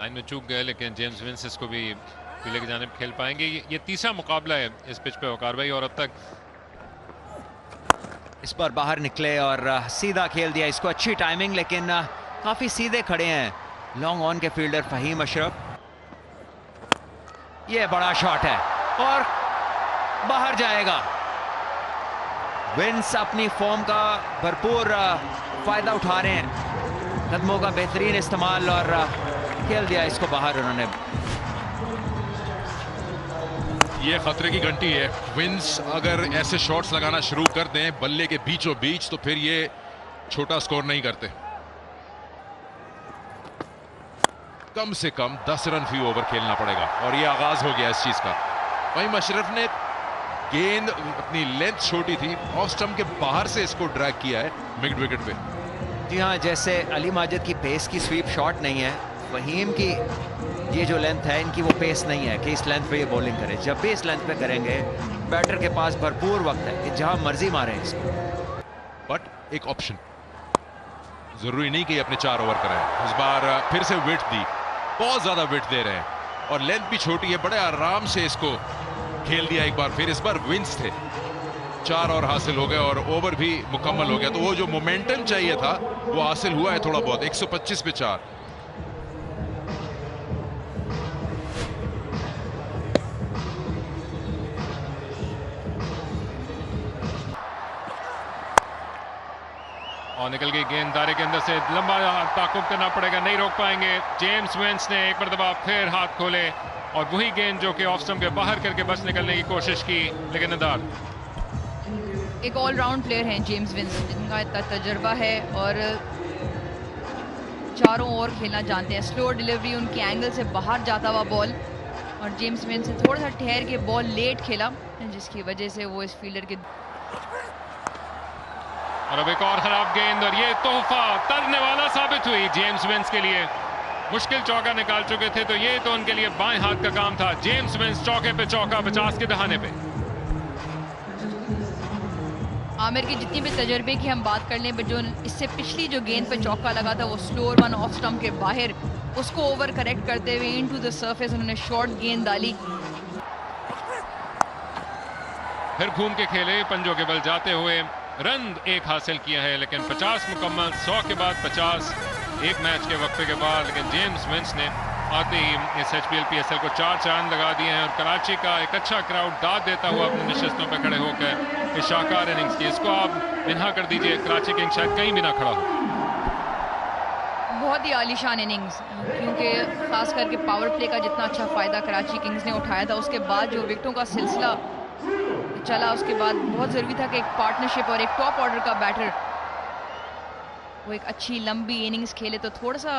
Line में चूक गए, लेकिन जेम्स विंस इसको भी पीले की जानिब खेल पाएंगे। ये तीसरा मुकाबला है इस पिच पे वकार भाई, और अब तक इस पर बाहर निकले और सीधा खेल दिया इसको। अच्छी टाइमिंग, लेकिन काफी सीधे खड़े हैं लॉन्ग ऑन के फील्डर फहीम अशरफ। ये बड़ा शॉट है और बाहर जाएगा। विंस अपनी फॉर्म का भरपूर फायदा उठा रहे हैं, कदमों का बेहतरीन इस्तेमाल, और खेल दिया इसको बाहर उन्होंने। ये खतरे की घंटी है। विंस अगर ऐसे शॉट्स लगाना शुरू कर दें बल्ले के बीचों बीच, तो फिर ये छोटा स्कोर नहीं करते। कम से कम 10 रन फी ओवर खेलना पड़ेगा, और ये आगाज हो गया इस चीज का। वहीं मशरफ ने गेंद, अपनी लेंथ छोटी थी, ऑफ स्टंप के बाहर से इसको ड्रैग किया है मिड विकेट पे। जी हाँ, जैसे अली माजिद की पेस की स्वीप शॉट नहीं है, फहीम की ये जो लेंथ है, इनकी वो पेस नहीं है कि इस लेंथ पे ये बॉलिंग करे। जब भी इस लेंथ पे करेंगे, बैटर के पास भरपूर वक्त है कि जहां मर्जी मारे इसको। बट एक ऑप्शन, जरूरी नहीं कि अपने 4 ओवर कराएं। इस बार फिर से विड्थ दी, बहुत ज्यादा विड्थ दे रहे हैं, और लेंथ भी छोटी है। बड़े आराम से इसको खेल दिया एक बार फिर। इस बार विंस थे, 4 और हासिल हो गए, और ओवर भी मुकम्मल हो गया। तो वो जो मोमेंटम चाहिए था वो हासिल हुआ है थोड़ा बहुत। 125 पे 4। और निकल गई गेंद दायरे के अंदर से, लंबा ताकुब करना पड़ेगा, नहीं रोक पाएंगे। जेम्स विंस ने एक मरतबा फिर हाथ खोले, और वही गेंद जो कि ऑफ स्टंप के बाहर करके बस निकलने की कोशिश की, लेकिन नदार। एक ऑलराउंड प्लेयर हैं जेम्स विंस, जिनका इतना तजर्बा है और चारों ओर खेलना जानते हैं। स्लो डिलीवरी, उनके एंगल से बाहर जाता हुआ बॉल, और जेम्स विंस ने थोड़ा सा ठहर के बॉल लेट खेला, जिसकी वजह से वो इस फील्डर के। और अब एक और खराब गेंद, और ये तोहफा तरने वाला साबित हुई जेम्स विंस के लिए। मुश्किल चौका निकाल चुके थे, तो ये तो उनके लिए बाएं हाथ का काम था। जेम्स विंस चौके पे चौका, 50 के दहाने पे। आमिर की जितनी भी तजर्बे की हम बात कर लें, जो इससे पिछली जो गेंद पे चौका लगा था, वो स्लोअर वन ऑफ स्टंप के बाहर, उसको ओवर करेक्ट करते हुए इनटू द सरफेस उन्होंने शॉर्ट गेंद डाली। फिर घूम के खेले, पंजों के बल जाते हुए रन एक हासिल किया है, लेकिन 50 मुकम्मल, 100 के बाद 50 एक मैच के वक्फे के बाद। लेकिन जेम्स विंस ने आते ही इस HPL PSL को 4 चांद लगा दिए हैं, और कराची का एक अच्छा क्राउड दाद देता हुआ अपनी नशिस्तों पर खड़े होकर इस शानदार इनिंग्स की। इसको आप बिना कर दीजिए, कराची किंग्स शायद कहीं भी ना खड़ा हो। बहुत ही आलीशान इनिंग्स, क्योंकि खास करके पावर प्ले का जितना अच्छा फायदा कराची किंग्स ने उठाया था, उसके बाद जो विकेटों का सिलसिला चला, उसके बाद बहुत जरूरी था कि एक पार्टनरशिप और एक टॉप ऑर्डर का बैटर वो एक अच्छी लंबी इनिंग्स खेले। तो थोड़ा सा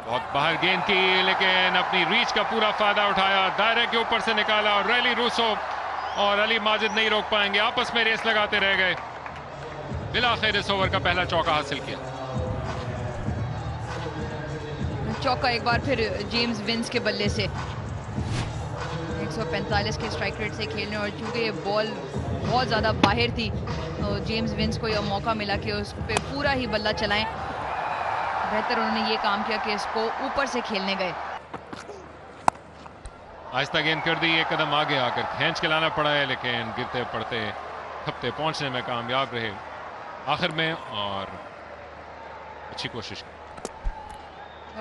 बहुत बाहर गेंद की, लेकिन अपनी रीच का पूरा फायदा उठाया, दायरे के ऊपर से निकाला, और रैली रूसो और अली माजिद नहीं रोक पाएंगे, आपस में रेस लगाते रह गए। बिलाखिर इस ओवर का पहला चौका हासिल किया। चौका एक बार फिर जेम्स विंस के बल्ले से, 145 के स्ट्राइक रेट से खेलने, और चूंकि ये बॉल बहुत ज़्यादा बाहर थी, तो जेम्स विंस को यह मौका मिला कि उस पर पूरा ही बल्ला चलाएं। बेहतर उन्होंने ये काम किया कि इसको ऊपर से खेलने गए। आहिस्ता गेंद कर दी, एक कदम आगे आकर खींच के लाना पड़ा है, लेकिन गिरते पड़ते खपते पहुंचने में कामयाब रहे आखिर में, और अच्छी कोशिश की।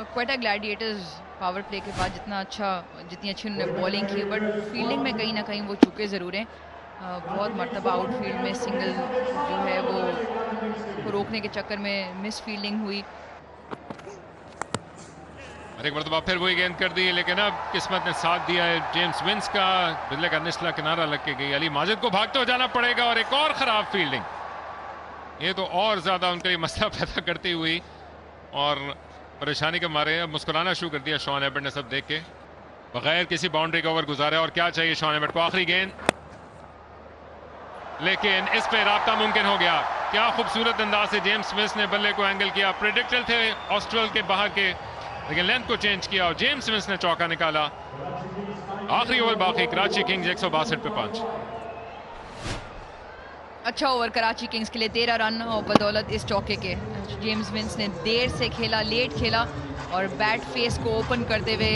क्वेटा ग्लैडिएटर्स पावर प्ले के बाद जितनी अच्छी उन्होंने बॉलिंग की, बट फील्डिंग में कहीं ना कहीं वो चुके ज़रूर हैं। बहुत मरतबा आउटफील्ड में सिंगल जो है वो रोकने के चक्कर में मिस फील्डिंग हुई। और एक मरतबा फिर वही गेंद कर दी, लेकिन अब किस्मत ने साथ दिया है जेम्स विंस का। बिल्ले का निचला किनारा लग के गई, अली माजिद को भागते हो जाना पड़ेगा, और एक और खराब फील्डिंग। ये तो और ज्यादा उनका ये मसला पैदा करती हुई, और परेशानी के मारे अब मुस्कुराना शुरू कर दिया शॉन एबट ने सब देख के। बगैर किसी बाउंड्री का ओवर गुजारा, और क्या चाहिए शॉन एबट को। आखिरी गेंद, लेकिन इस पे राब्ता मुमकिन हो गया। क्या खूबसूरत अंदाज से जेम्स विंस ने बल्ले को एंगल किया। प्रेडिक्टेड थे ऑस्ट्रेल के बाहर के, लेकिन लेंथ को चेंज किया, और जेम्स विंस ने चौका निकाला। आखिरी ओवर बाकी, कराची किंग्स 162 पे 5। अच्छा ओवर कराची किंग्स के लिए 13 रन और बदौलत इस चौके के जेम्स विंस ने देर से खेला, लेट खेला और बैट फेस को ओपन करते हुए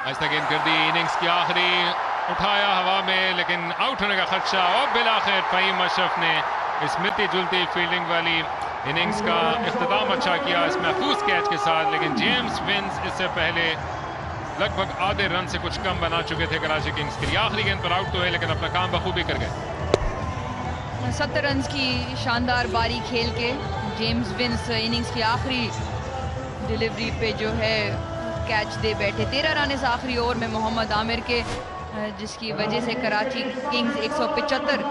आहिस्ता गेंद कर दी। इनिंग्स की आखिरी उठाया हवा में, लेकिन आउट होने का खदशा और बिलाखिर फहीम अशरफ ने इस मिलती जुलती फील्डिंग वाली इनिंग्स का इख्तिताम अच्छा किया इस महफूज कैच के साथ। लेकिन जेम्स विंस इससे पहले लगभग आधे रन से कुछ कम बना चुके थे कराची किंग्स के लिए। आखिरी गेंद पर आउट तो है, लेकिन अपना काम बखूबी कर गए। 70 रन की शानदार बारी खेल के जेम्स विंस इनिंग्स की आखिरी डिलीवरी पे जो है कैच दे बैठे। 13 रन इस आखिरी ओवर में मोहम्मद आमिर के, जिसकी वजह से कराची किंग्स 175